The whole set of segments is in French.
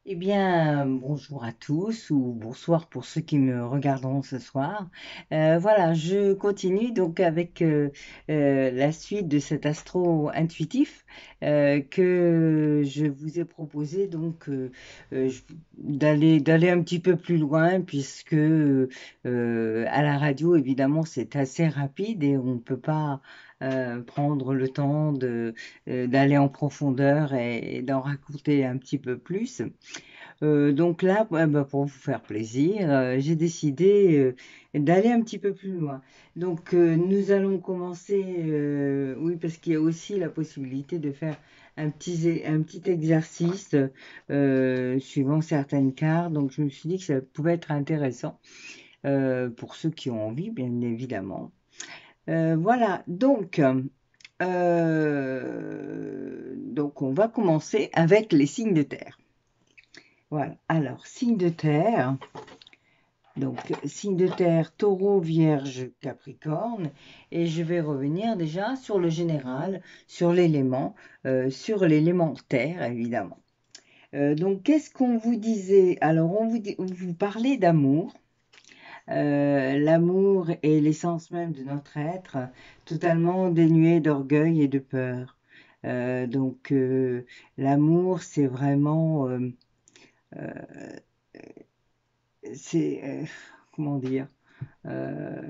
Eh bien, bonjour à tous ou bonsoir pour ceux qui me regarderont ce soir. Voilà, je continue donc avec la suite de cet astro intuitif que je vous ai proposé donc d'aller un petit peu plus loin puisque à la radio évidemment c'est assez rapide et on ne peut pas prendre le temps d'aller en profondeur et d'en raconter un petit peu plus. Donc là, ouais, bah, pour vous faire plaisir, j'ai décidé d'aller un petit peu plus loin. Donc nous allons commencer, oui, parce qu'il y a aussi la possibilité de faire un petit exercice suivant certaines cartes. Donc je me suis dit que ça pouvait être intéressant pour ceux qui ont envie, bien évidemment. Voilà, donc on va commencer avec les signes de terre. Voilà. Alors, signe de terre, donc signe de terre, taureau, vierge, capricorne. Et je vais revenir déjà sur le général, sur l'élément terre, évidemment. Donc, qu'est-ce qu'on vous disait? Alors, vous parlez d'amour. L'amour est l'essence même de notre être, totalement dénué d'orgueil et de peur. Donc, l'amour, c'est vraiment... euh, c'est comment dire euh,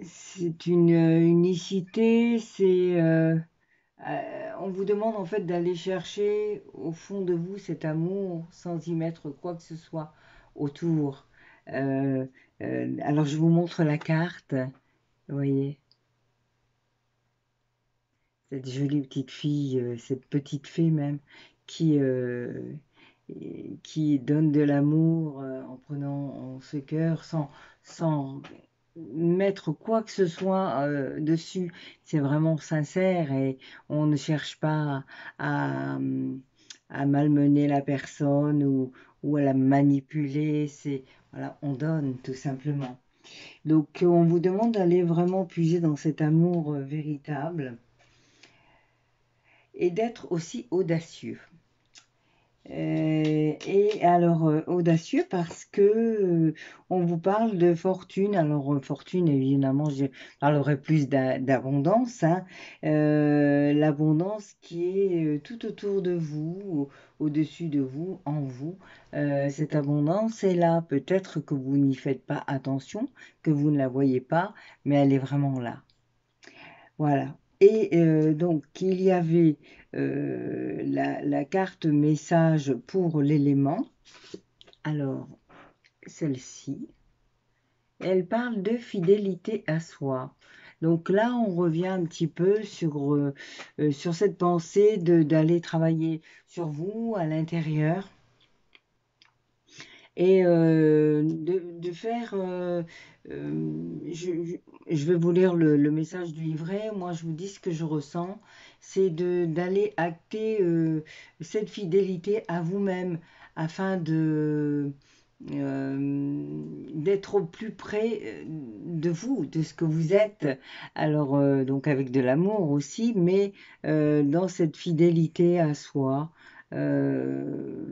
c'est une unicité, on vous demande en fait d'aller chercher au fond de vous cet amour sans y mettre quoi que ce soit autour. Euh, alors je vous montre la carte, vous voyez, cette jolie petite fille, cette petite fée même, qui, euh, qui donne de l'amour en prenant en ce cœur sans mettre quoi que ce soit dessus. C'est vraiment sincère et on ne cherche pas à, à malmener la personne ou à la manipuler. Voilà, on donne tout simplement. Donc on vous demande d'aller vraiment puiser dans cet amour véritable et d'être aussi audacieux. Et alors, audacieux parce que on vous parle de fortune. Alors, fortune, évidemment, je parlerai plus d'abondance, hein. L'abondance qui est tout autour de vous, au-dessus de vous, en vous. Cette abondance est là. Peut-être que vous n'y faites pas attention, que vous ne la voyez pas, mais elle est vraiment là. Voilà. Et donc, il y avait la carte message pour l'élément. Alors, celle-ci, elle parle de fidélité à soi. Donc là, on revient un petit peu sur cette pensée d'aller travailler sur vous à l'intérieur et de faire, je vais vous lire le message du livret, moi je vous dis ce que je ressens, c'est d'aller acter cette fidélité à vous-même afin d'être au plus près de vous, de ce que vous êtes, alors donc avec de l'amour aussi, mais dans cette fidélité à soi. Euh,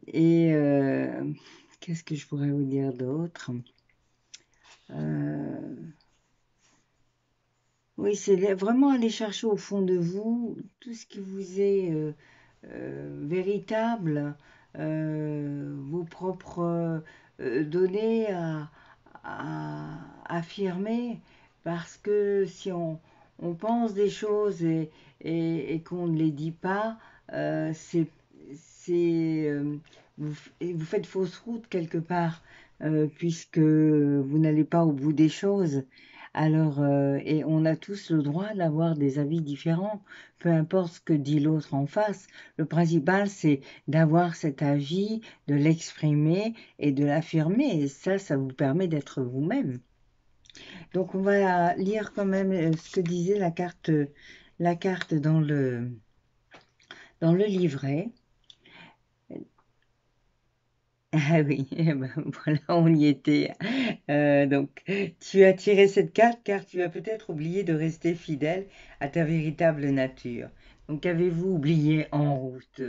et qu'est-ce que je pourrais vous dire d'autre? Euh, oui, vraiment aller chercher au fond de vous tout ce qui vous est véritable, vos propres données à affirmer, parce que si on pense des choses et qu'on ne les dit pas, c'est vous faites fausse route quelque part, puisque vous n'allez pas au bout des choses. Alors, et on a tous le droit d'avoir des avis différents, peu importe ce que dit l'autre en face. Le principal, c'est d'avoir cet avis, de l'exprimer et de l'affirmer. Et ça vous permet d'être vous-même. Donc, on va lire quand même ce que disait la carte dans le, dans le livret. Ah oui, eh ben, voilà, on y était. Donc, tu as tiré cette carte car tu as peut-être oublié de rester fidèle à ta véritable nature. Donc, avez-vous oublié en route?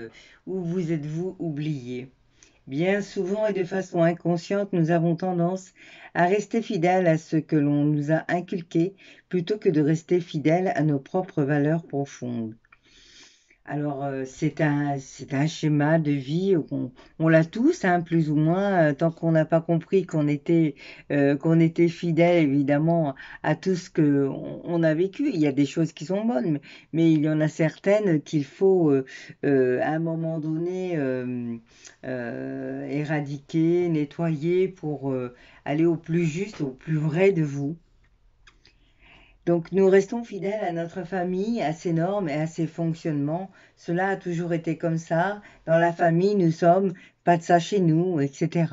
Ou vous êtes-vous oublié? Bien souvent et de façon inconsciente, nous avons tendance à rester fidèles à ce que l'on nous a inculqué plutôt que de rester fidèles à nos propres valeurs profondes. Alors, c'est un schéma de vie, on l'a tous, hein, plus ou moins, tant qu'on n'a pas compris qu'on était fidèle, évidemment, à tout ce que on a vécu. Il y a des choses qui sont bonnes, mais il y en a certaines qu'il faut, à un moment donné, éradiquer, nettoyer pour aller au plus juste, au plus vrai de vous. Donc nous restons fidèles à notre famille, à ses normes et à ses fonctionnements. Cela a toujours été comme ça. Dans la famille, nous sommes, pas de ça chez nous, etc.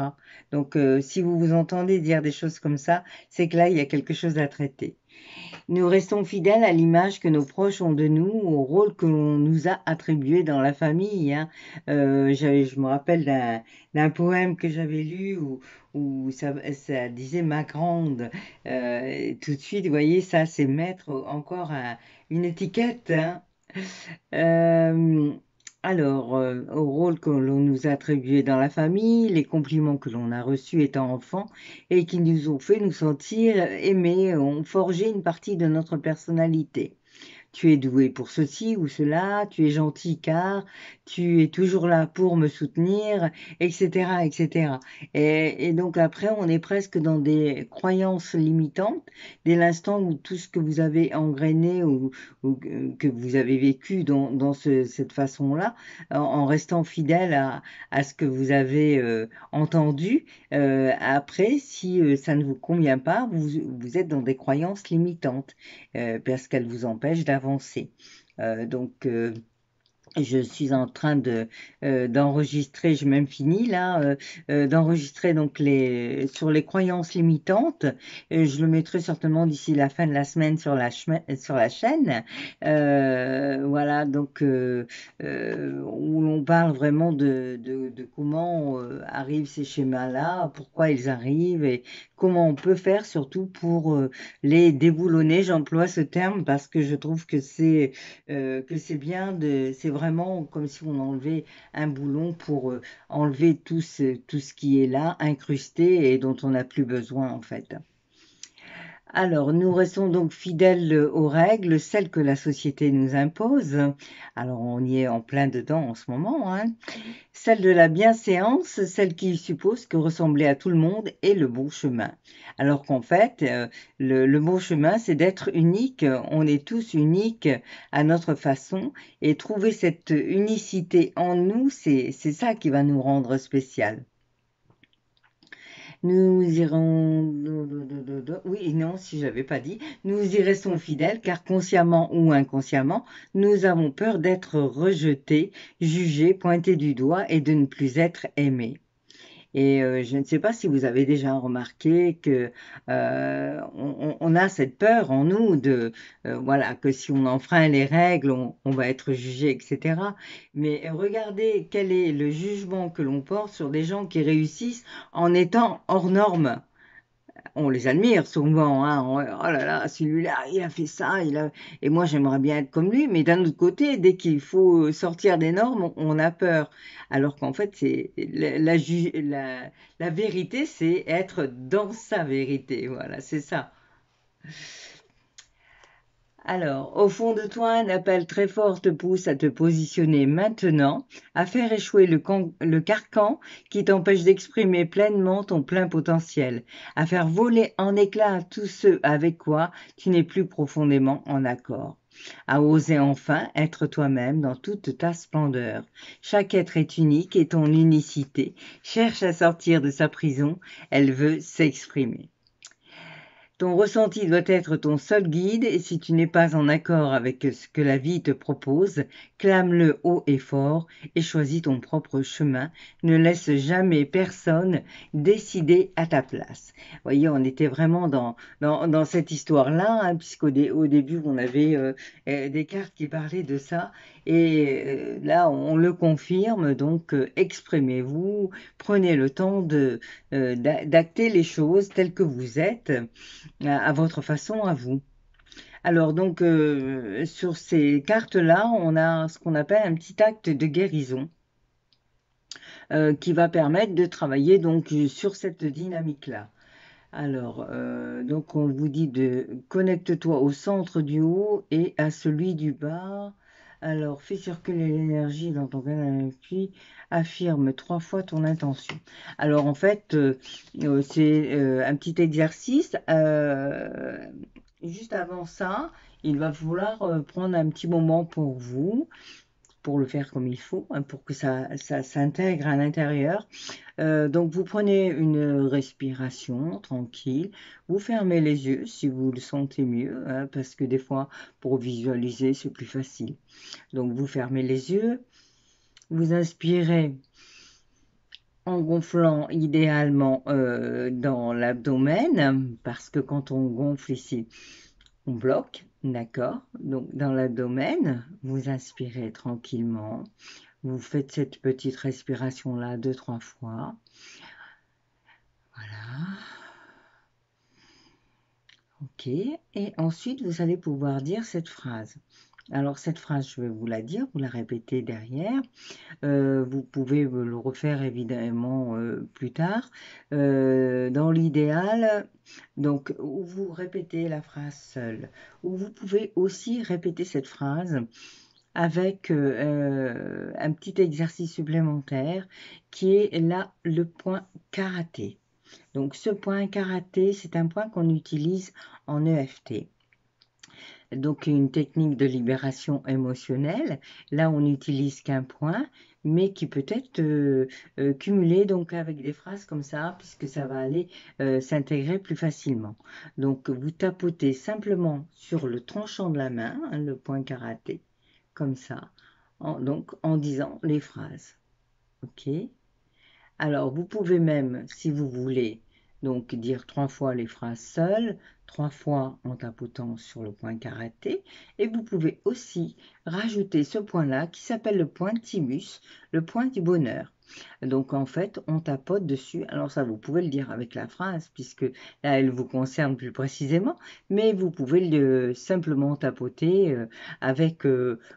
Donc si vous vous entendez dire des choses comme ça, c'est que là, il y a quelque chose à traiter. Nous restons fidèles à l'image que nos proches ont de nous, au rôle que l'on nous a attribué dans la famille, hein. Je me rappelle d'un poème que j'avais lu où ça disait ma grande. Tout de suite, vous voyez, ça, c'est mettre encore une étiquette, hein. Euh, au rôle que l'on nous a attribué dans la famille, les compliments que l'on a reçus étant enfant et qui nous ont fait nous sentir aimés, ont forgé une partie de notre personnalité. Tu es doué pour ceci ou cela, tu es gentil car tu es toujours là pour me soutenir, etc., etc. Et donc après, on est presque dans des croyances limitantes dès l'instant où tout ce que vous avez engrainé ou que vous avez vécu dans cette façon-là, en restant fidèle à ce que vous avez entendu, après, si ça ne vous convient pas, vous êtes dans des croyances limitantes parce qu'elles vous empêchent d'avancer. Donc, je suis en train d'enregistrer, j'ai même fini là, d'enregistrer donc sur les croyances limitantes. Et je le mettrai certainement d'ici la fin de la semaine sur la chaîne. Voilà, donc où l'on parle vraiment de comment arrivent ces schémas-là, pourquoi ils arrivent et comment on peut faire surtout pour les déboulonner. J'emploie ce terme parce que je trouve que c'est bien c'est vraiment comme si on enlevait un boulon pour enlever tout ce qui est là, incrusté et dont on n'a plus besoin en fait. Alors, nous restons donc fidèles aux règles, celles que la société nous impose. Alors, on y est en plein dedans en ce moment, hein. Celle de la bienséance, celle qui suppose que ressembler à tout le monde est le bon chemin. Alors qu'en fait, le bon chemin, c'est d'être unique. On est tous uniques à notre façon et trouver cette unicité en nous, c'est ça qui va nous rendre spécial. Nous irons, oui, non, si j'avais pas dit, nous y restons fidèles car consciemment ou inconsciemment, nous avons peur d'être rejetés, jugés, pointés du doigt et de ne plus être aimés. Et je ne sais pas si vous avez déjà remarqué que on a cette peur en nous de voilà que si on enfreint les règles, on va être jugé, etc. Mais regardez quel est le jugement que l'on porte sur des gens qui réussissent en étant hors normes. On les admire souvent, hein. Oh là là, celui-là, il a fait ça, et moi j'aimerais bien être comme lui, mais d'un autre côté, dès qu'il faut sortir des normes, on a peur. Alors qu'en fait, c'est la vérité, c'est être dans sa vérité. Voilà, c'est ça. Alors, au fond de toi, un appel très fort te pousse à te positionner maintenant, à faire échouer le carcan qui t'empêche d'exprimer pleinement ton plein potentiel, à faire voler en éclats tous ceux avec quoi tu n'es plus profondément en accord, à oser enfin être toi-même dans toute ta splendeur. Chaque être est unique et ton unicité cherche à sortir de sa prison, elle veut s'exprimer. Ton ressenti doit être ton seul guide et si tu n'es pas en accord avec ce que la vie te propose, clame-le haut et fort et choisis ton propre chemin. Ne laisse jamais personne décider à ta place. Vous voyez, on était vraiment dans cette histoire-là, hein, au début, on avait des cartes qui parlaient de ça. Et là, on le confirme, donc exprimez-vous, prenez le temps d'acter les choses telles que vous êtes à votre façon, à vous. Alors donc sur ces cartes-là, on a ce qu'on appelle un petit acte de guérison qui va permettre de travailler donc sur cette dynamique-là. Alors donc on vous dit de connecte-toi au centre du haut et à celui du bas. Alors fais circuler l'énergie dans ton canal puis affirme 3 fois ton intention. Alors en fait c'est un petit exercice. Juste avant ça, il va falloir prendre un petit moment pour vous, pour le faire comme il faut, hein, pour que ça s'intègre à l'intérieur. Donc vous prenez une respiration tranquille, vous fermez les yeux si vous le sentez mieux, hein, parce que des fois pour visualiser c'est plus facile. Donc vous fermez les yeux, vous inspirez en gonflant idéalement dans l'abdomen, parce que quand on gonfle ici, on bloque, d'accord? Donc dans l'abdomen, vous inspirez tranquillement, vous faites cette petite respiration-là 2-3 fois. Voilà. Ok. Et ensuite, vous allez pouvoir dire cette phrase. Alors cette phrase, je vais vous la dire, vous la répétez derrière. Vous pouvez le refaire évidemment plus tard. Dans l'idéal, donc vous répétez la phrase seule, ou vous pouvez aussi répéter cette phrase avec un petit exercice supplémentaire qui est là le point karaté. Donc ce point karaté, c'est un point qu'on utilise en EFT. Donc une technique de libération émotionnelle. Là, on n'utilise qu'un point, mais qui peut être cumulé donc avec des phrases comme ça, puisque ça va aller s'intégrer plus facilement. Donc vous tapotez simplement sur le tranchant de la main, hein, le point karaté, comme ça, donc en disant les phrases. Ok? Alors, vous pouvez même, si vous voulez, donc dire 3 fois les phrases seules, 3 fois en tapotant sur le point karaté, et vous pouvez aussi rajouter ce point-là qui s'appelle le point thymus, le point du bonheur. Donc en fait, on tapote dessus. Alors ça, vous pouvez le dire avec la phrase, puisque là, elle vous concerne plus précisément, mais vous pouvez simplement tapoter avec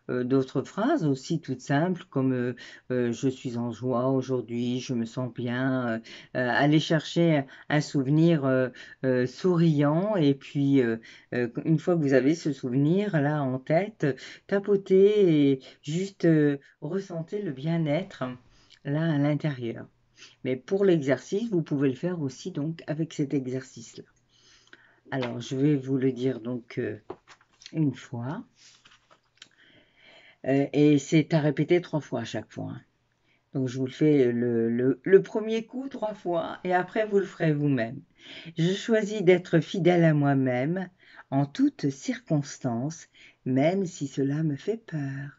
d'autres phrases aussi toutes simples, comme je suis en joie aujourd'hui, je me sens bien. Aller chercher un souvenir souriant, et puis une fois que vous avez ce souvenir là en tête, tapotez et juste ressentez le bien-être là à l'intérieur. Mais pour l'exercice, vous pouvez le faire aussi donc avec cet exercice-là. Alors, je vais vous le dire donc une fois. Et c'est à répéter 3 fois à chaque fois, hein. Donc, je vous le fais le premier coup 3 fois et après, vous le ferez vous-même. Je choisis d'être fidèle à moi-même en toutes circonstances, même si cela me fait peur.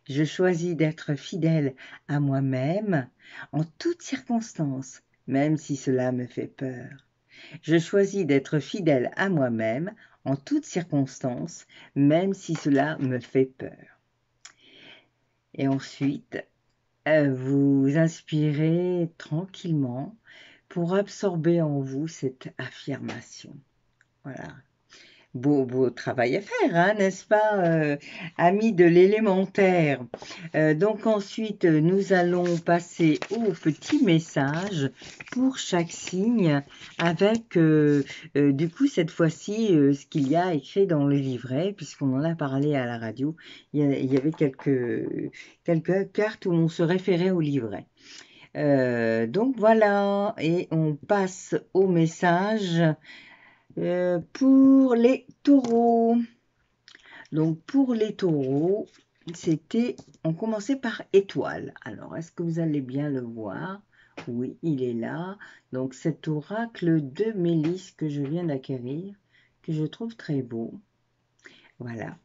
Je choisis d'être fidèle à moi-même en toutes circonstances, même si cela me fait peur. Je choisis d'être fidèle à moi-même en toutes circonstances, même si cela me fait peur. Et ensuite, vous inspirez tranquillement pour absorber en vous cette affirmation. Voilà. Beau travail à faire, hein, n'est-ce pas, amis de l'élémentaire? Donc ensuite, nous allons passer au petit message pour chaque signe avec, du coup, cette fois-ci, ce qu'il y a écrit dans le livret, puisqu'on en a parlé à la radio. Il y avait quelques cartes où on se référait au livret. Donc voilà, et on passe au message pour les taureaux. Donc pour les taureaux, on commençait par étoile. Alors, est-ce que vous allez bien le voir? Oui, il est là. Donc cet oracle de Mélis que je viens d'acquérir, que je trouve très beau. Voilà.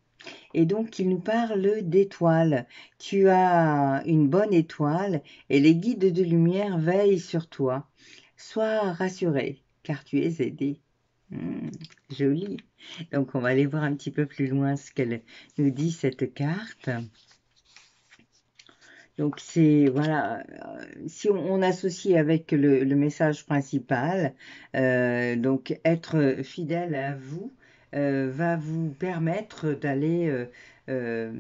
Et donc, il nous parle d'étoiles. Tu as une bonne étoile et les guides de lumière veillent sur toi. Sois rassuré, car tu es aidé. Hmm, joli. Donc, on va aller voir un petit peu plus loin ce qu'elle nous dit, cette carte. Donc, c'est, voilà, si on associe avec le message principal, donc être fidèle à vous va vous permettre d'aller, euh,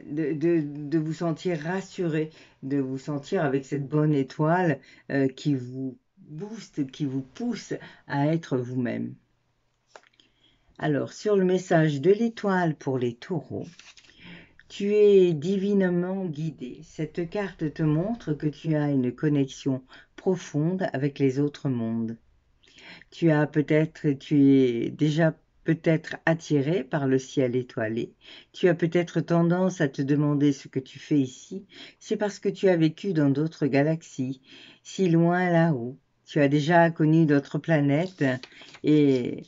de vous sentir rassuré, de vous sentir avec cette bonne étoile qui vous booste, qui vous pousse à être vous-même. Alors, sur le message de l'étoile pour les taureaux, tu es divinement guidé. Cette carte te montre que tu as une connexion profonde avec les autres mondes. Tu es déjà peut-être attiré par le ciel étoilé. Tu as peut-être tendance à te demander ce que tu fais ici. C'est parce que tu as vécu dans d'autres galaxies, si loin là-haut. Tu as déjà connu d'autres planètes et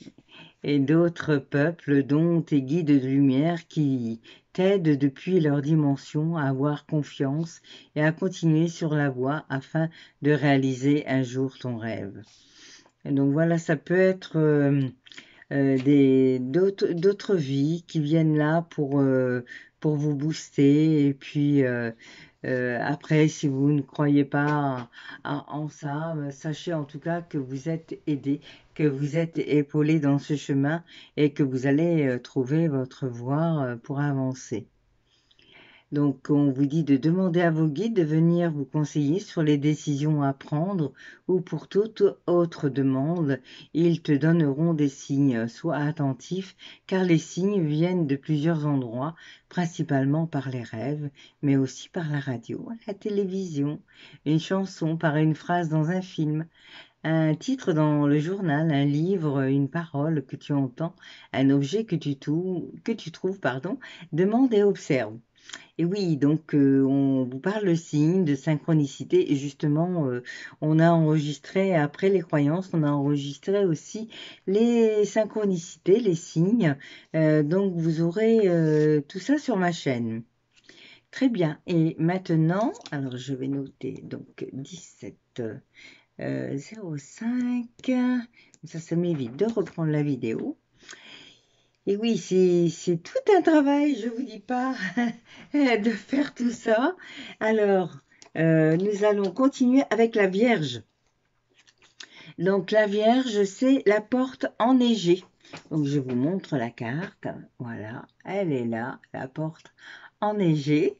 et d'autres peuples, dont tes guides de lumière qui t'aident depuis leur dimension à avoir confiance et à continuer sur la voie afin de réaliser un jour ton rêve. Et donc voilà, ça peut être d'autres vies qui viennent là pour vous booster. Et puis après, si vous ne croyez pas en ça, sachez en tout cas que vous êtes aidé, que vous êtes épaulé dans ce chemin et que vous allez trouver votre voie pour avancer. Donc, on vous dit de demander à vos guides de venir vous conseiller sur les décisions à prendre ou pour toute autre demande, ils te donneront des signes. Sois attentif car les signes viennent de plusieurs endroits, principalement par les rêves, mais aussi par la radio, la télévision, une chanson, par une phrase dans un film, un titre dans le journal, un livre, une parole que tu entends, un objet que tu trouves, pardon, demande et observe. Et oui, donc on vous parle de signes, de synchronicité, et justement, on a enregistré, après les croyances, on a enregistré aussi les synchronicités, les signes. Donc vous aurez tout ça sur ma chaîne. Très bien. Et maintenant, alors je vais noter donc 17 05. Ça m'évite de reprendre la vidéo. Et oui, c'est tout un travail, je vous dis pas, de faire tout ça. Alors, nous allons continuer avec la Vierge. Donc, la Vierge, c'est la porte enneigée. Donc, je vous montre la carte. Voilà, elle est là, la porte enneigée.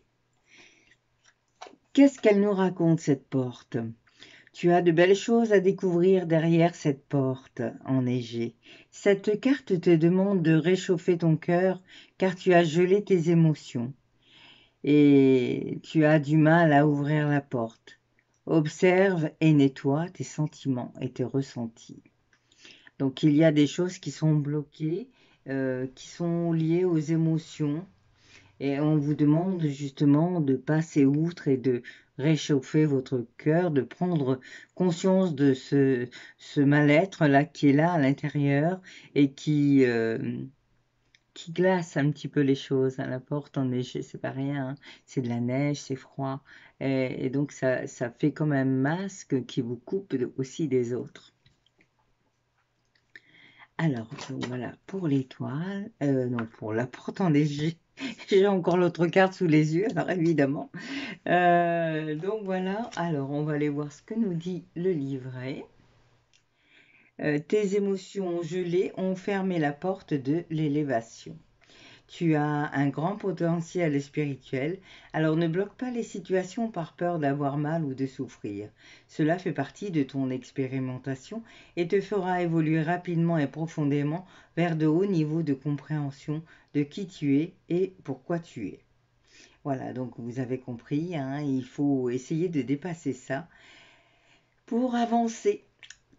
Qu'est-ce qu'elle nous raconte, cette porte? Tu as de belles choses à découvrir derrière cette porte enneigée. Cette carte te demande de réchauffer ton cœur car tu as gelé tes émotions et tu as du mal à ouvrir la porte. Observe et nettoie tes sentiments et tes ressentis. Donc il y a des choses qui sont bloquées, qui sont liées aux émotions et on vous demande justement de passer outre et de réchauffer votre cœur, de prendre conscience de ce mal-être là qui est là à l'intérieur et qui glace un petit peu les choses. À la porte enneigée, c'est pas rien, hein. C'est de la neige, c'est froid. Et donc ça fait comme un masque qui vous coupe aussi des autres. Alors, voilà, pour l'étoile, non, pour la porte enneigée, j'ai encore l'autre carte sous les yeux, alors évidemment. Donc voilà, alors on va aller voir ce que nous dit le livret. Tes émotions gelées ont fermé la porte de l'élévation. Tu as un grand potentiel spirituel, alors ne bloque pas les situations par peur d'avoir mal ou de souffrir. Cela fait partie de ton expérimentation et te fera évoluer rapidement et profondément vers de hauts niveaux de compréhension de qui tu es et pourquoi tu es. Voilà, donc vous avez compris, hein, il faut essayer de dépasser ça pour avancer.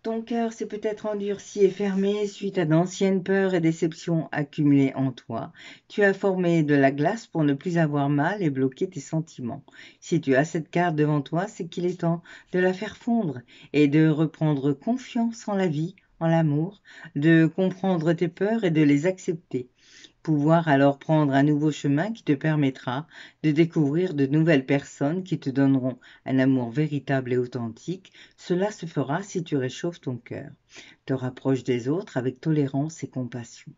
Ton cœur s'est peut-être endurci et fermé suite à d'anciennes peurs et déceptions accumulées en toi. Tu as formé de la glace pour ne plus avoir mal et bloquer tes sentiments. Si tu as cette carte devant toi, c'est qu'il est temps de la faire fondre et de reprendre confiance en la vie, en l'amour, de comprendre tes peurs et de les accepter. Pouvoir alors prendre un nouveau chemin qui te permettra de découvrir de nouvelles personnes qui te donneront un amour véritable et authentique. Cela se fera si tu réchauffes ton cœur, te rapproches des autres avec tolérance et compassion.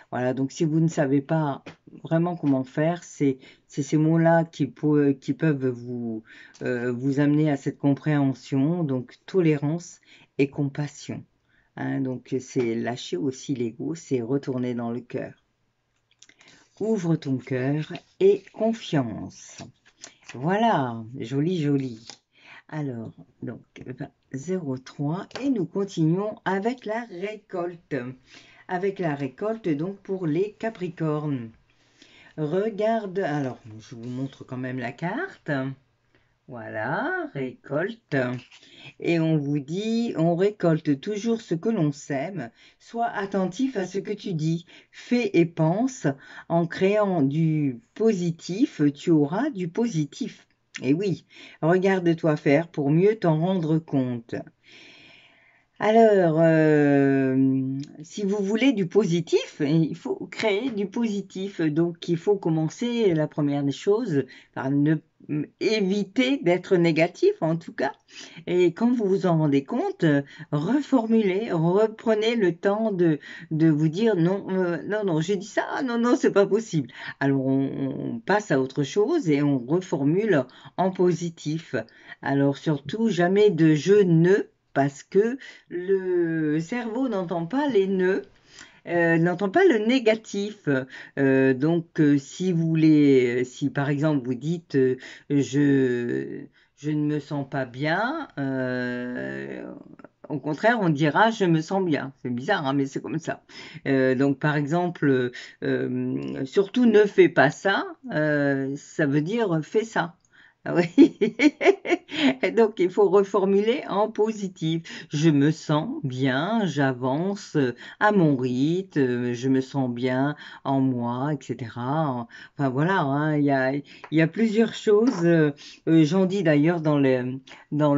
Voilà, donc si vous ne savez pas vraiment comment faire, c'est ces mots-là qui peuvent vous amener à cette compréhension, donc tolérance et compassion. Hein, donc c'est lâcher aussi l'ego, c'est retourner dans le cœur. Ouvre ton cœur et confiance. Voilà, joli, joli. Alors, donc, 03 et nous continuons avec la récolte. Avec la récolte, donc, pour les Capricornes. Regarde, alors, je vous montre quand même la carte. Voilà, récolte. Et on vous dit, on récolte toujours ce que l'on sème. Sois attentif à ce que tu dis. Fais et pense. En créant du positif, tu auras du positif. Et oui, regarde-toi faire pour mieux t'en rendre compte. Alors, si vous voulez du positif, il faut créer du positif. Donc, il faut commencer, la première des choses, par ne éviter d'être négatif, en tout cas. Et quand vous vous en rendez compte, reformulez, reprenez le temps de vous dire non, non, non, j'ai dit ça, non, non, c'est pas possible. Alors, on passe à autre chose et on reformule en positif. Alors, surtout, jamais de je ne parce que le cerveau n'entend pas les nœuds, n'entend pas le négatif. Si vous voulez, si par exemple vous dites je ne me sens pas bien, au contraire, on dira je me sens bien. C'est bizarre, hein, mais c'est comme ça. Donc, par exemple, surtout ne fais pas ça, ça veut dire fais ça. Ah oui. Et donc, il faut reformuler en positif. Je me sens bien, j'avance à mon rythme, je me sens bien en moi, etc. Enfin voilà, hein, il y a plusieurs choses. J'en dis d'ailleurs dans le, dans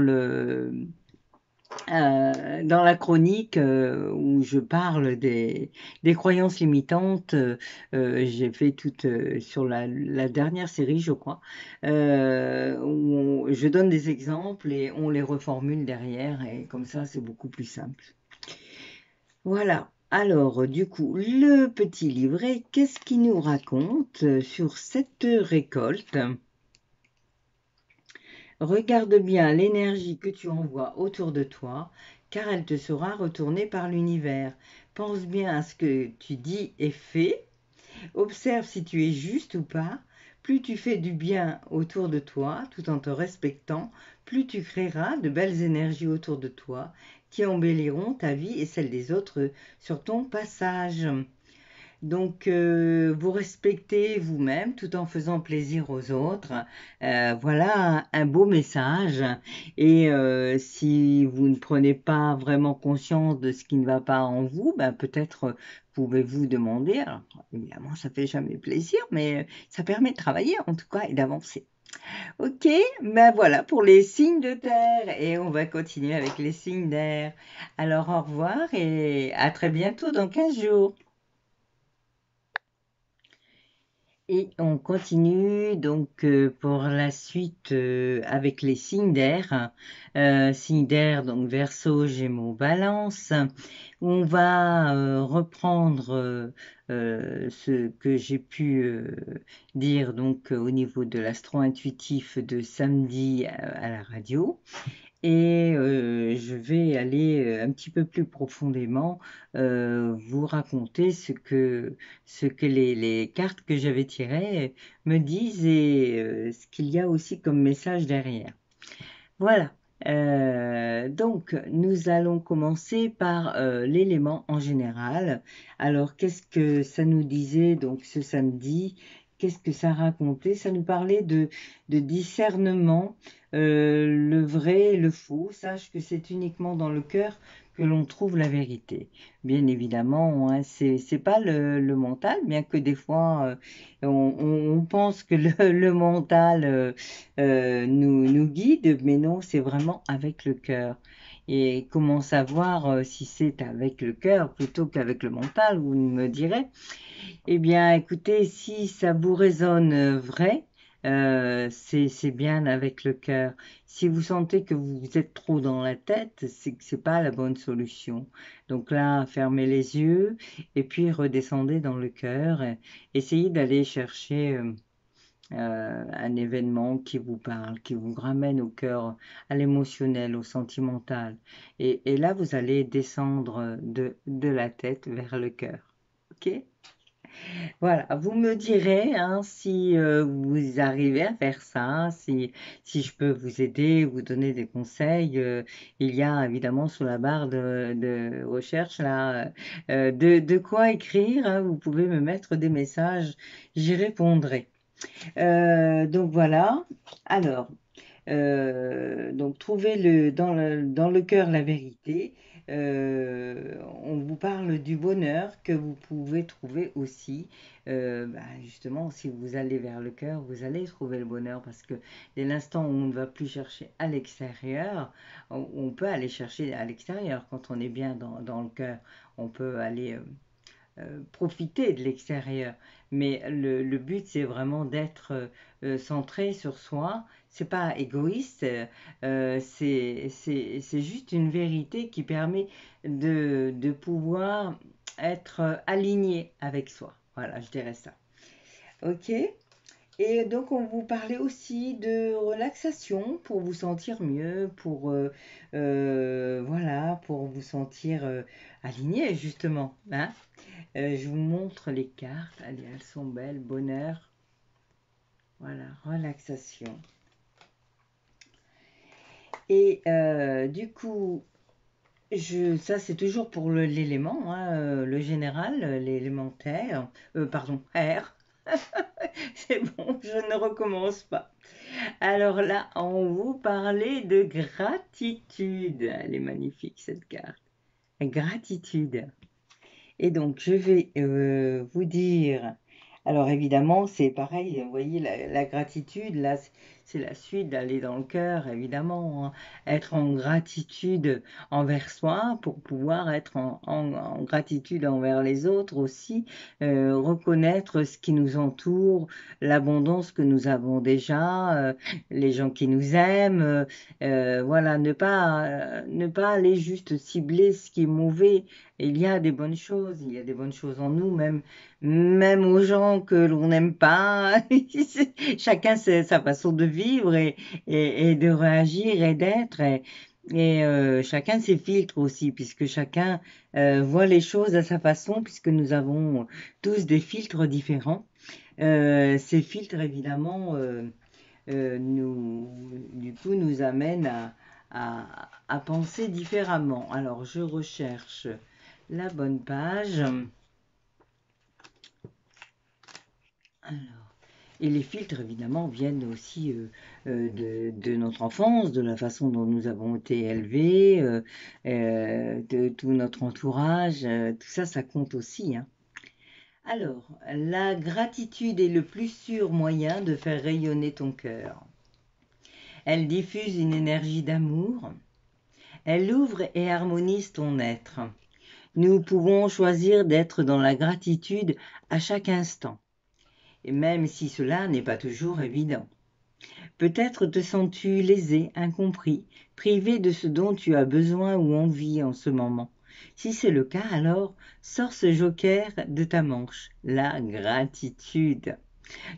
la chronique où je parle des croyances limitantes. J'ai fait toute sur la dernière série, je crois, je donne des exemples et on les reformule derrière et comme ça, c'est beaucoup plus simple. Voilà. Alors, du coup, le petit livret, qu'est-ce qu'il nous raconte sur cette récolte? Regarde bien l'énergie que tu envoies autour de toi, car elle te sera retournée par l'univers. Pense bien à ce que tu dis et fais. Observe si tu es juste ou pas. Plus tu fais du bien autour de toi, tout en te respectant, plus tu créeras de belles énergies autour de toi qui embelliront ta vie et celle des autres sur ton passage. Donc, vous respectez vous-même tout en faisant plaisir aux autres. Voilà un beau message. Et si vous ne prenez pas vraiment conscience de ce qui ne va pas en vous, ben peut-être pouvez-vous demander. Alors, évidemment, ça fait jamais plaisir, mais ça permet de travailler en tout cas et d'avancer. Ok, ben voilà pour les signes de terre. Et on va continuer avec les signes d'air. Alors, au revoir et à très bientôt dans 15 jours. Et on continue donc pour la suite avec les signes d'air. Signes d'air, donc Verseau, Gémeaux, Balance. On va reprendre ce que j'ai pu dire donc au niveau de l'astro-intuitif de samedi à la radio. Et je vais aller un petit peu plus profondément vous raconter ce que les cartes que j'avais tirées me disent et ce qu'il y a aussi comme message derrière. Voilà. Donc, nous allons commencer par l'élément en général. Alors, qu'est-ce que ça nous disait donc ce samedi? qu'est-ce que ça racontait? Ça nous parlait de discernement, le vrai et le faux. Sache que c'est uniquement dans le cœur que l'on trouve la vérité. Bien évidemment, hein, c'est pas le mental, bien que des fois on pense que le mental nous guide, mais non, c'est vraiment avec le cœur. Et comment savoir si c'est avec le cœur plutôt qu'avec le mental, vous me direz? Eh bien, écoutez, si ça vous résonne vrai, c'est bien avec le cœur. Si vous sentez que vous êtes trop dans la tête, c'est que c'est pas la bonne solution. Donc là, fermez les yeux et puis redescendez dans le cœur. Essayez d'aller chercher un événement qui vous parle, qui vous ramène au cœur, à l'émotionnel, au sentimental. Et là, vous allez descendre de la tête vers le cœur. OK? Voilà, vous me direz hein, si vous arrivez à faire ça, si je peux vous aider, vous donner des conseils. Il y a évidemment sous la barre de recherche là de quoi écrire, hein. Vous pouvez me mettre des messages, j'y répondrai. Donc voilà. Alors, donc trouver dans le cœur la vérité. On vous parle du bonheur que vous pouvez trouver aussi. Justement, si vous allez vers le cœur, vous allez trouver le bonheur parce que dès l'instant où on ne va plus chercher à l'extérieur, on peut aller chercher à l'extérieur. Quand on est bien dans le cœur, on peut aller profiter de l'extérieur. Mais le but, c'est vraiment d'être centré sur soi. C'est pas égoïste, c'est juste une vérité qui permet de pouvoir être aligné avec soi. Voilà, je dirais ça. Ok? Et donc, on vous parlait aussi de relaxation pour vous sentir mieux, voilà, pour vous sentir aligné, justement. Hein. Je vous montre les cartes. Allez, elles sont belles. Bonheur. Voilà, relaxation. Et du coup, ça c'est toujours pour l'élément, hein, le général, l'élémentaire. Pardon, air. C'est bon, je ne recommence pas. Alors là, on vous parlait de gratitude. Elle est magnifique cette carte. Gratitude. Et donc, je vais vous dire, alors évidemment, c'est pareil, vous voyez, la gratitude, là, c'est la suite d'aller dans le cœur, évidemment, hein. Être en gratitude envers soi pour pouvoir être en gratitude envers les autres aussi, reconnaître ce qui nous entoure, l'abondance que nous avons déjà, les gens qui nous aiment, voilà, ne pas aller juste cibler ce qui est mauvais. Il y a des bonnes choses, il y a des bonnes choses en nous, même aux gens que l'on n'aime pas. Chacun sa façon de vivre et de réagir et d'être. Chacun ses filtres aussi, puisque chacun voit les choses à sa façon, puisque nous avons tous des filtres différents. Ces filtres, évidemment, du coup, nous amènent à penser différemment. Alors, je recherche la bonne page. Alors, et les filtres, évidemment, viennent aussi de notre enfance, de la façon dont nous avons été élevés, de tout notre entourage. Tout ça, ça compte aussi, hein. Alors, la gratitude est le plus sûr moyen de faire rayonner ton cœur. Elle diffuse une énergie d'amour. Elle ouvre et harmonise ton être. Nous pouvons choisir d'être dans la gratitude à chaque instant, et même si cela n'est pas toujours évident. Peut-être te sens-tu lésé, incompris, privé de ce dont tu as besoin ou envie en ce moment. Si c'est le cas, alors sors ce joker de ta manche, la gratitude.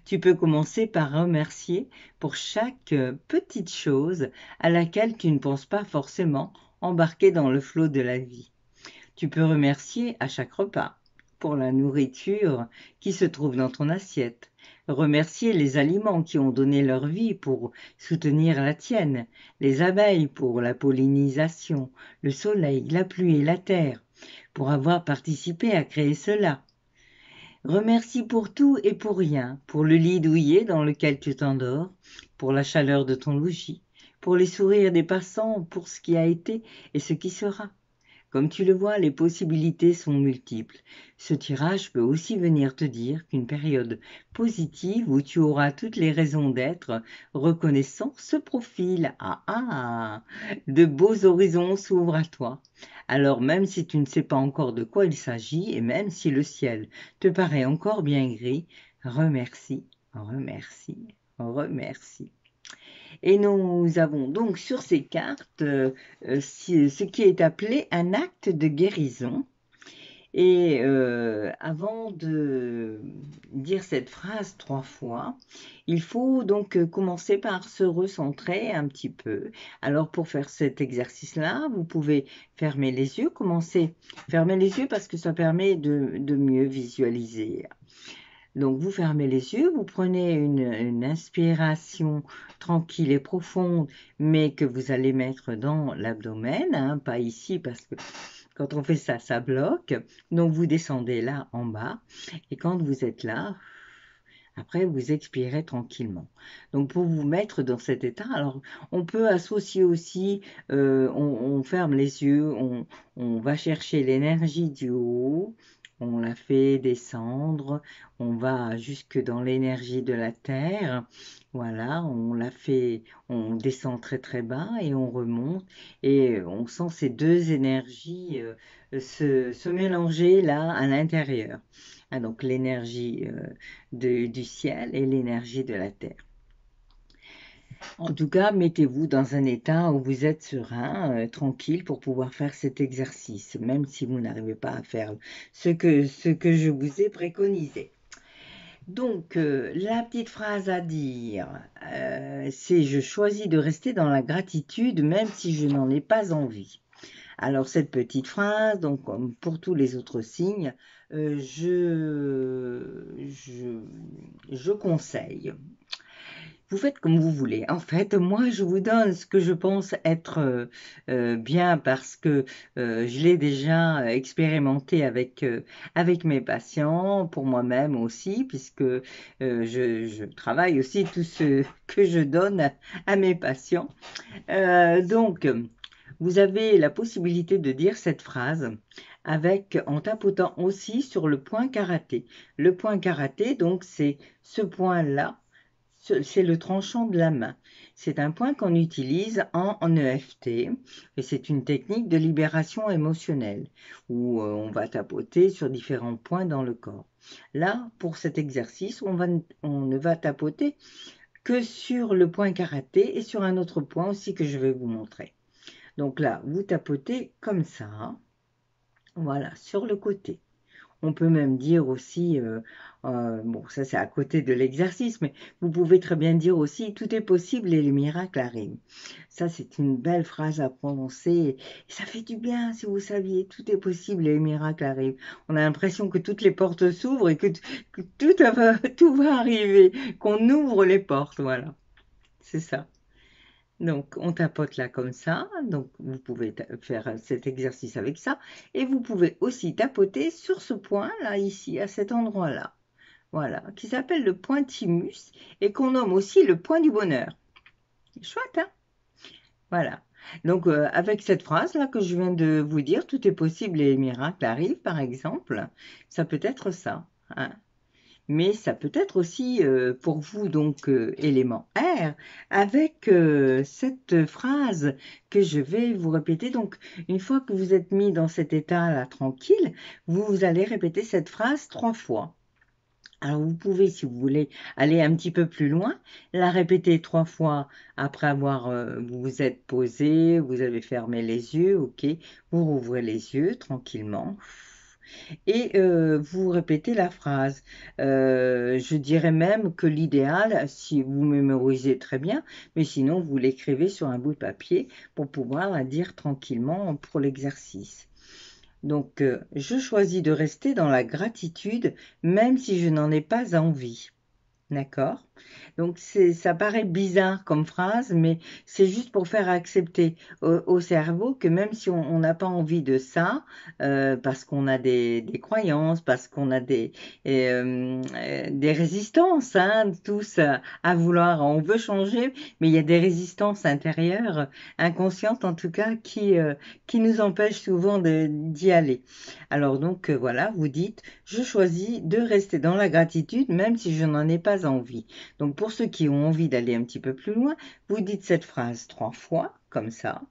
Tu peux commencer par remercier pour chaque petite chose à laquelle tu ne penses pas forcément embarquer dans le flot de la vie. Tu peux remercier à chaque repas pour la nourriture qui se trouve dans ton assiette. Remercier les aliments qui ont donné leur vie pour soutenir la tienne, les abeilles pour la pollinisation, le soleil, la pluie et la terre pour avoir participé à créer cela. Remercie pour tout et pour rien, pour le lit douillet dans lequel tu t'endors, pour la chaleur de ton logis, pour les sourires des passants, pour ce qui a été et ce qui sera. Comme tu le vois, les possibilités sont multiples. Ce tirage peut aussi venir te dire qu'une période positive où tu auras toutes les raisons d'être reconnaissant se profile. Ah ah, de beaux horizons s'ouvrent à toi. Alors même si tu ne sais pas encore de quoi il s'agit et même si le ciel te paraît encore bien gris, remercie, remercie, remercie. Et nous avons donc sur ces cartes ce qui est appelé un acte de guérison. Et avant de dire cette phrase 3 fois, il faut donc commencer par se recentrer un petit peu. Alors pour faire cet exercice-là, vous pouvez fermer les yeux, commencer, fermer les yeux parce que ça permet de mieux visualiser. Donc vous fermez les yeux, vous prenez une inspiration tranquille et profonde, mais que vous allez mettre dans l'abdomen, hein, pas ici parce que quand on fait ça, ça bloque. Donc vous descendez là en bas et quand vous êtes là, après vous expirez tranquillement. Donc pour vous mettre dans cet état, alors on peut associer aussi, on ferme les yeux, on va chercher l'énergie du haut. On la fait descendre, on va jusque dans l'énergie de la terre. Voilà, on la fait, on descend très très bas et on remonte et on sent ces deux énergies se mélanger là à l'intérieur. Ah, donc l'énergie du ciel et l'énergie de la terre. En tout cas, mettez-vous dans un état où vous êtes serein, tranquille pour pouvoir faire cet exercice, même si vous n'arrivez pas à faire ce que je vous ai préconisé. Donc, la petite phrase à dire, c'est je choisis de rester dans la gratitude même si je n'en ai pas envie. Alors, cette petite phrase, donc comme pour tous les autres signes, je conseille. Vous faites comme vous voulez. En fait, moi, je vous donne ce que je pense être bien parce que je l'ai déjà expérimenté avec mes patients, pour moi-même aussi, puisque je travaille aussi tout ce que je donne à mes patients. Donc, vous avez la possibilité de dire cette phrase en tapotant aussi sur le point karaté. Le point karaté, donc, c'est ce point-là, c'est le tranchant de la main. C'est un point qu'on utilise en EFT et c'est une technique de libération émotionnelle où on va tapoter sur différents points dans le corps. Là, pour cet exercice, on ne va tapoter que sur le point karaté et sur un autre point aussi que je vais vous montrer. Donc là, vous tapotez comme ça, voilà, sur le côté. On peut même dire aussi, bon, ça c'est à côté de l'exercice, mais vous pouvez très bien dire aussi, tout est possible et les miracles arrivent. Ça, c'est une belle phrase à prononcer et ça fait du bien si vous saviez, tout est possible et les miracles arrivent. On a l'impression que toutes les portes s'ouvrent et que tout va arriver, qu'on ouvre les portes, voilà. C'est ça. Donc, on tapote là comme ça. Donc, vous pouvez faire cet exercice avec ça. Et vous pouvez aussi tapoter sur ce point là, ici, à cet endroit-là. Voilà, qui s'appelle le point thymus et qu'on nomme aussi le point du bonheur. Chouette, hein? Voilà. Donc, avec cette phrase là que je viens de vous dire, tout est possible et les miracles arrivent, par exemple, ça peut être ça, hein. Mais ça peut être aussi pour vous, donc élément R, avec cette phrase que je vais vous répéter. Donc, une fois que vous êtes mis dans cet état-là tranquille, vous allez répéter cette phrase 3 fois. Alors, vous pouvez, si vous voulez, aller un petit peu plus loin, la répéter 3 fois après avoir, vous vous êtes posé, vous avez fermé les yeux, ok, vous rouvrez les yeux tranquillement et vous répétez la phrase. Je dirais même que l'idéal, si vous mémorisez très bien, mais sinon vous l'écrivez sur un bout de papier pour pouvoir la dire tranquillement pour l'exercice. Donc, je choisis de rester dans la gratitude même si je n'en ai pas envie. D'accord? Donc ça paraît bizarre comme phrase, mais c'est juste pour faire accepter au cerveau que même si on n'a pas envie de ça, parce qu'on a des croyances, parce qu'on a des résistances, hein, tous à vouloir, on veut changer, mais il y a des résistances intérieures, inconscientes en tout cas, qui nous empêchent souvent d'y aller. Alors donc voilà, vous dites, je choisis de rester dans la gratitude, même si je n'en ai pas envie. Donc pour ceux qui ont envie d'aller un petit peu plus loin, vous dites cette phrase 3 fois, comme ça.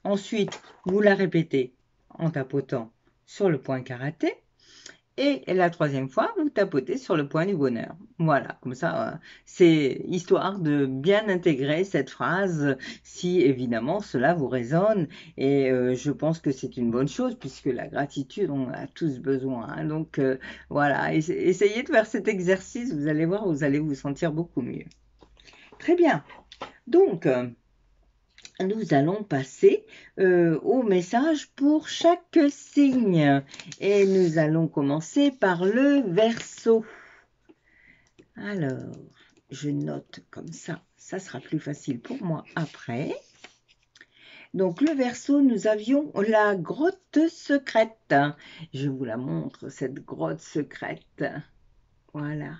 Ensuite, vous la répétez en tapotant sur le point karaté. Et la troisième fois, vous tapotez sur le point du bonheur. Voilà, comme ça, c'est histoire de bien intégrer cette phrase, si évidemment cela vous résonne. Et je pense que c'est une bonne chose, puisque la gratitude, on en a tous besoin, hein. Donc voilà, essayez de faire cet exercice, vous allez voir, vous allez vous sentir beaucoup mieux. Très bien. Donc, nous allons passer au message pour chaque signe. Et nous allons commencer par le Verseau. Alors, je note comme ça sera plus facile pour moi après. Donc, le Verseau, nous avions la grotte secrète. Je vous la montre, cette grotte secrète. Voilà.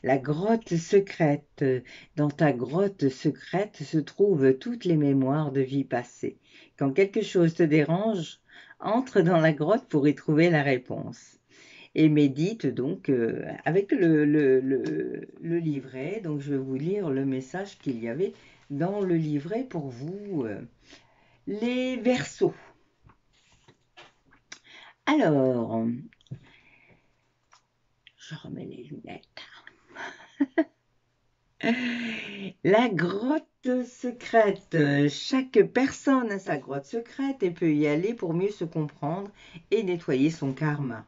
La grotte secrète. Dans ta grotte secrète se trouvent toutes les mémoires de vie passée. Quand quelque chose te dérange, entre dans la grotte pour y trouver la réponse. Et médite donc avec le livret. Donc je vais vous lire le message qu'il y avait dans le livret pour vous. Les Verseaux. Alors, je remets les lunettes. La grotte secrète. Chaque personne a sa grotte secrète et peut y aller pour mieux se comprendre et nettoyer son karma.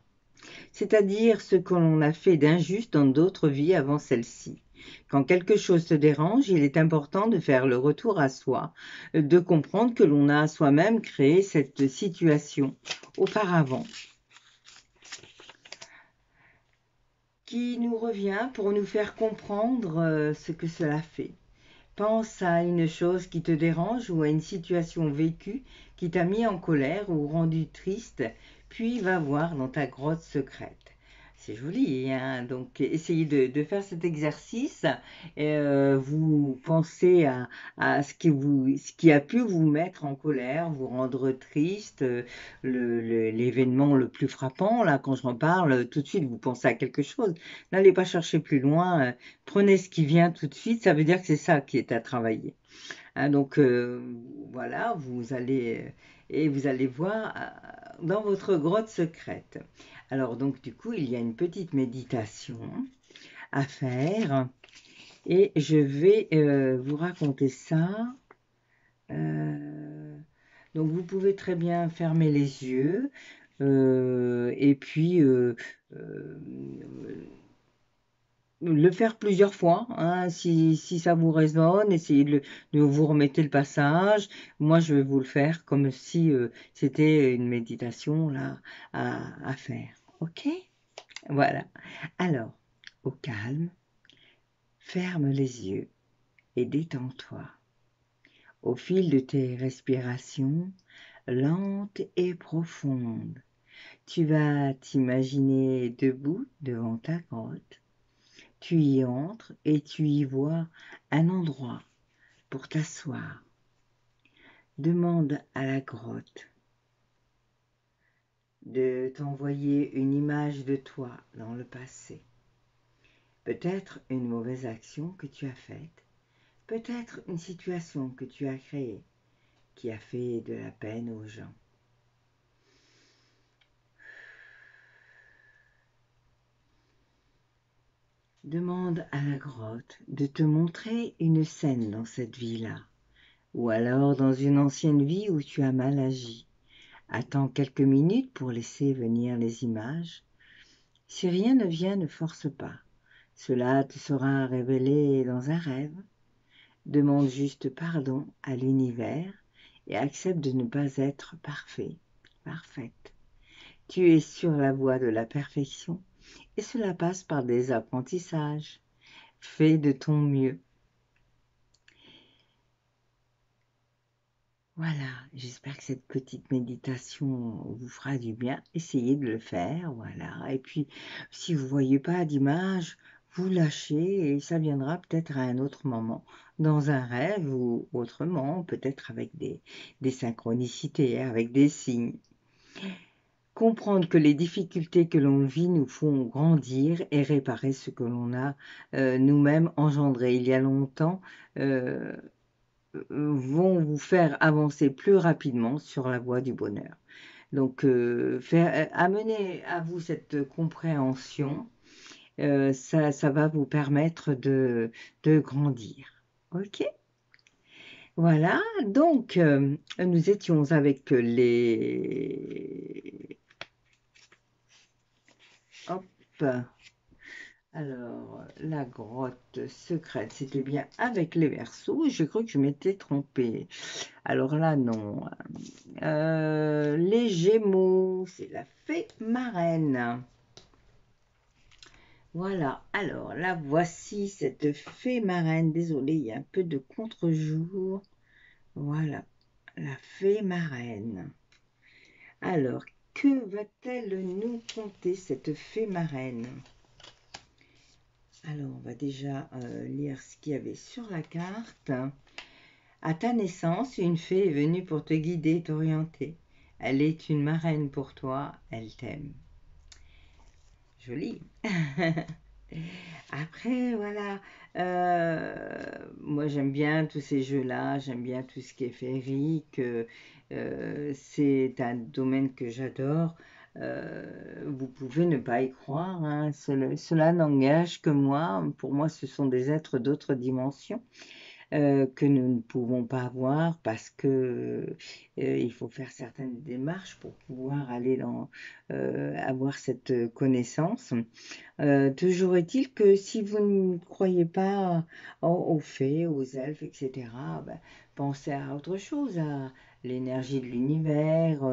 C'est-à-dire ce que l'on a fait d'injuste dans d'autres vies avant celle-ci. Quand quelque chose te dérange, il est important de faire le retour à soi, de comprendre que l'on a soi-même créé cette situation auparavant, qui nous revient pour nous faire comprendre ce que cela fait. Pense à une chose qui te dérange ou à une situation vécue qui t'a mis en colère ou rendu triste, puis va voir dans ta grotte secrète. C'est joli, hein. Donc essayez de faire cet exercice. Vous pensez à ce qui a pu vous mettre en colère, vous rendre triste, l'événement le plus frappant. Là, quand j'en parle, tout de suite, vous pensez à quelque chose. N'allez pas chercher plus loin. Prenez ce qui vient tout de suite, ça veut dire que c'est ça qui est à travailler. Hein, donc voilà, vous allez voir dans votre grotte secrète. Alors donc du coup, il y a une petite méditation à faire et je vais vous raconter ça. Donc vous pouvez très bien fermer les yeux et puis euh, le faire plusieurs fois, hein, si ça vous résonne, essayez de vous remettre le passage. Moi, je vais vous le faire comme si c'était une méditation là à faire. Ok? Voilà. Alors, au calme, ferme les yeux et détends-toi. Au fil de tes respirations lentes et profondes, tu vas t'imaginer debout devant ta grotte. Tu y entres et tu y vois un endroit pour t'asseoir. Demande à la grotte de t'envoyer une image de toi dans le passé. Peut-être une mauvaise action que tu as faite, peut-être une situation que tu as créée qui a fait de la peine aux gens. Demande à la grotte de te montrer une scène dans cette vie-là, ou alors dans une ancienne vie où tu as mal agi. Attends quelques minutes pour laisser venir les images. Si rien ne vient, ne force pas. Cela te sera révélé dans un rêve. Demande juste pardon à l'univers et accepte de ne pas être parfait, parfaite. Tu es sur la voie de la perfection et cela passe par des apprentissages. fais de ton mieux. Voilà, j'espère que cette petite méditation vous fera du bien. Essayez de le faire, voilà. Et puis, si vous ne voyez pas d'image, vous lâchez et ça viendra peut-être à un autre moment, dans un rêve ou autrement, peut-être avec des synchronicités, avec des signes. Comprendre que les difficultés que l'on vit nous font grandir et réparer ce que l'on a nous-mêmes engendré il y a longtemps. euh, vont vous faire avancer plus rapidement sur la voie du bonheur. Donc, amener à vous cette compréhension, ça va vous permettre de grandir. OK? Voilà, donc nous étions avec les... Hop, alors, la grotte secrète, c'était bien avec les Verseaux. J'ai cru que je m'étais trompée. Alors là, non. Les Gémeaux, c'est la fée marraine. Voilà, alors là, voici cette fée marraine. Désolée, il y a un peu de contre-jour. Voilà, la fée marraine. Alors, que va-t-elle nous conter, cette fée marraine? Alors, on va déjà lire ce qu'il y avait sur la carte. À ta naissance, une fée est venue pour te guider et t'orienter. Elle est une marraine pour toi, elle t'aime. Joli. Après, voilà, moi j'aime bien tous ces jeux-là, j'aime bien tout ce qui est féerique, c'est un domaine que j'adore. Vous pouvez ne pas y croire, hein, cela n'engage que moi. Pour moi, ce sont des êtres d'autres dimensions que nous ne pouvons pas voir parce que il faut faire certaines démarches pour pouvoir aller avoir cette connaissance. Toujours est-il que si vous ne croyez pas aux fées, aux elfes, etc., ben, pensez à autre chose, à l'énergie de l'univers,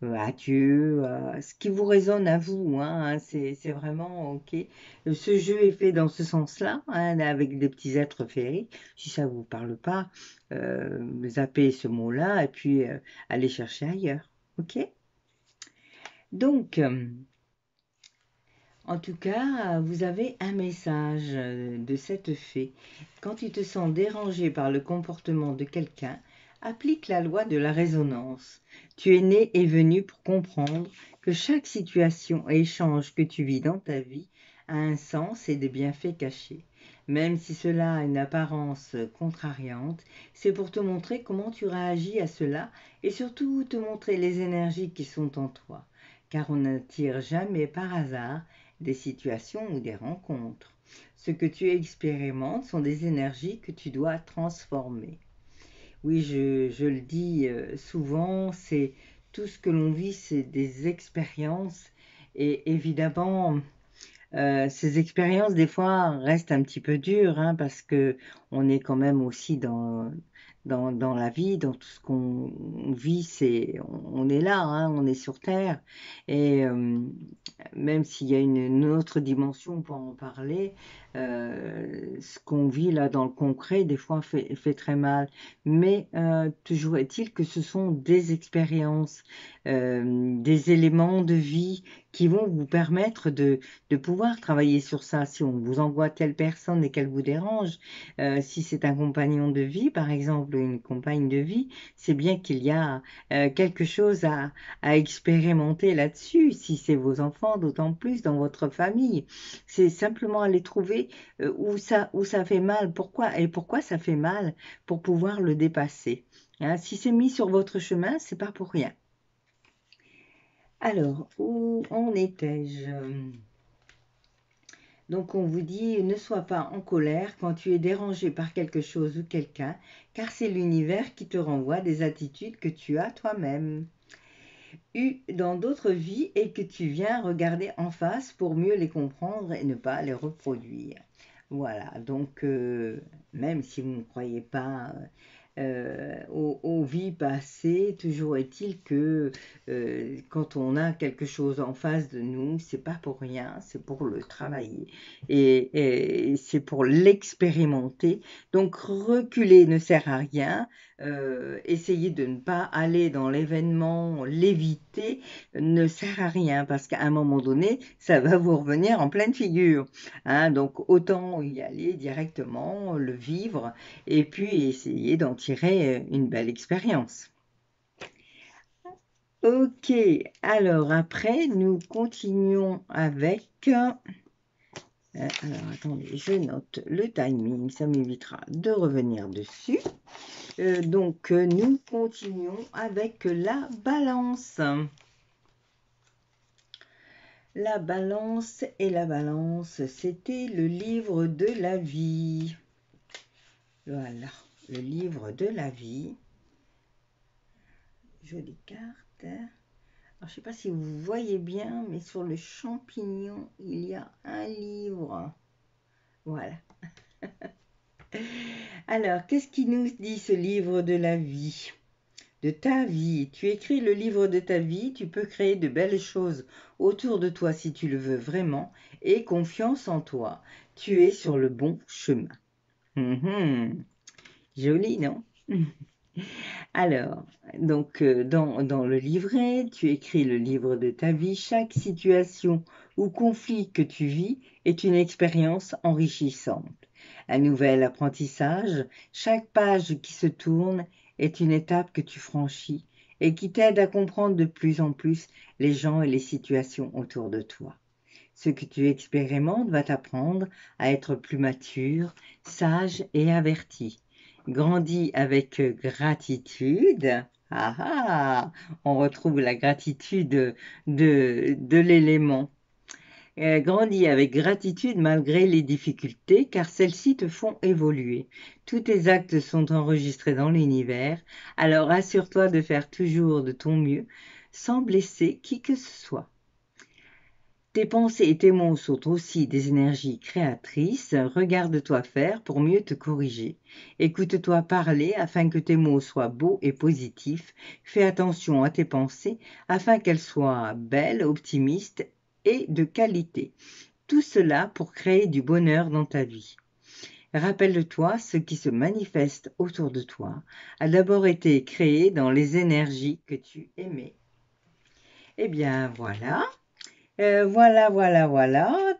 à Dieu, à ce qui vous résonne à vous, hein, c'est vraiment OK. Ce jeu est fait dans ce sens-là, hein, avec des petits êtres féeriques. Si ça ne vous parle pas, zappez ce mot-là et puis allez chercher ailleurs. OK? Donc, en tout cas, vous avez un message de cette fée. Quand tu te sens dérangé par le comportement de quelqu'un, applique la loi de la résonance. Tu es né et venu pour comprendre que chaque situation et échange que tu vis dans ta vie a un sens et des bienfaits cachés. Même si cela a une apparence contrariante, c'est pour te montrer comment tu réagis à cela et surtout te montrer les énergies qui sont en toi. Car on n'attire jamais par hasard des situations ou des rencontres. Ce que tu expérimentes sont des énergies que tu dois transformer. Oui, je le dis souvent, c'est tout ce que l'on vit, c'est des expériences. Et évidemment, ces expériences, des fois, restent un petit peu dures, hein, parce que on est quand même aussi dans la vie, dans tout ce qu'on vit, on est là, hein, on est sur Terre. Et même s'il y a une autre dimension, on peut en parler, ce qu'on vit là dans le concret, des fois, fait très mal. Mais toujours est-il que ce sont des expériences, des éléments de vie qui vont vous permettre de pouvoir travailler sur ça. Si on vous envoie telle personne et qu'elle vous dérange, si c'est un compagnon de vie, par exemple, ou une compagne de vie, c'est bien qu'il y a quelque chose à expérimenter là-dessus. Si c'est vos enfants, d'autant plus dans votre famille. C'est simplement aller trouver où ça fait mal, pourquoi ça fait mal pour pouvoir le dépasser. Hein, si c'est mis sur votre chemin, c'est pas pour rien. Alors, où en étais-je? Donc on vous dit, ne sois pas en colère quand tu es dérangé par quelque chose ou quelqu'un, car c'est l'univers qui te renvoie des attitudes que tu as toi-même eues dans d'autres vies et que tu viens regarder en face pour mieux les comprendre et ne pas les reproduire. Voilà, donc même si vous ne croyez pas aux vies passées. Toujours est-il que quand on a quelque chose en face de nous, c'est pas pour rien, c'est pour le travailler et c'est pour l'expérimenter. Donc reculer ne sert à rien. Essayer de ne pas aller dans l'événement, l'éviter, ne sert à rien parce qu'à un moment donné, ça va vous revenir en pleine figure. Hein, donc autant y aller directement, le vivre et puis essayer d'en tirer une belle expérience. Ok, alors après, nous continuons avec... alors attendez, je note le timing, ça m'évitera de revenir dessus. Donc, nous continuons avec la balance. La balance et la balance, c'était le livre de la vie. Voilà, le livre de la vie. Jolie carte. Alors, je ne sais pas si vous voyez bien, mais sur le champignon, il y a un livre. Voilà. Alors, qu'est-ce qui nous dit ce livre de la vie? De ta vie. Tu écris le livre de ta vie, tu peux créer de belles choses autour de toi si tu le veux vraiment, et confiance en toi. Tu es sur le bon chemin. Joli, non? Alors, donc, dans le livret, tu écris le livre de ta vie. Chaque situation ou conflit que tu vis est une expérience enrichissante. Un nouvel apprentissage, chaque page qui se tourne est une étape que tu franchis et qui t'aide à comprendre de plus en plus les gens et les situations autour de toi. Ce que tu expérimentes va t'apprendre à être plus mature, sage et averti. Grandis avec gratitude. Ah ah, on retrouve la gratitude de l'élément. Grandis avec gratitude malgré les difficultés, car celles-ci te font évoluer. Tous tes actes sont enregistrés dans l'univers, alors assure-toi de faire toujours de ton mieux, sans blesser qui que ce soit. Tes pensées et tes mots sont aussi des énergies créatrices. Regarde-toi faire pour mieux te corriger. Écoute-toi parler afin que tes mots soient beaux et positifs. Fais attention à tes pensées afin qu'elles soient belles, optimistes et de qualité. Tout cela pour créer du bonheur dans ta vie. Rappelle-toi, ce qui se manifeste autour de toi a d'abord été créé dans les énergies que tu émets. Eh bien, voilà. Voilà.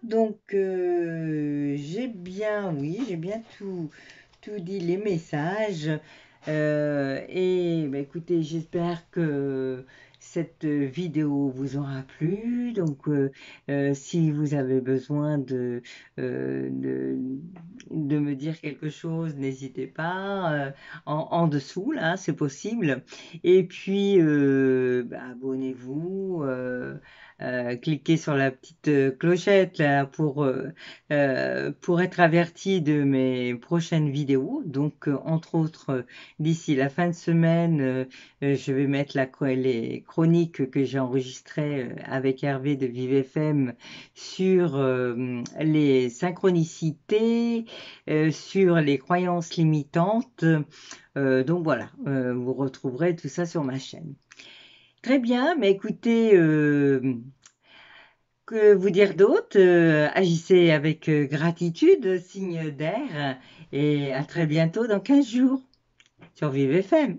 Donc, j'ai bien tout dit les messages. Et bah, écoutez, j'espère que cette vidéo vous aura plu. Donc, si vous avez besoin de me dire quelque chose, n'hésitez pas. En dessous, là, c'est possible. Et puis, bah, abonnez-vous. Cliquez sur la petite clochette là pour être averti de mes prochaines vidéos. Donc, entre autres, d'ici la fin de semaine, je vais mettre les chroniques que j'ai enregistrées avec Hervé de Vive FM sur les synchronicités, sur les croyances limitantes. Donc voilà, vous retrouverez tout ça sur ma chaîne. Très bien, mais écoutez, que vous dire d'autre? Agissez avec gratitude, signe d'air, et à très bientôt dans 15 jours sur Vive FM.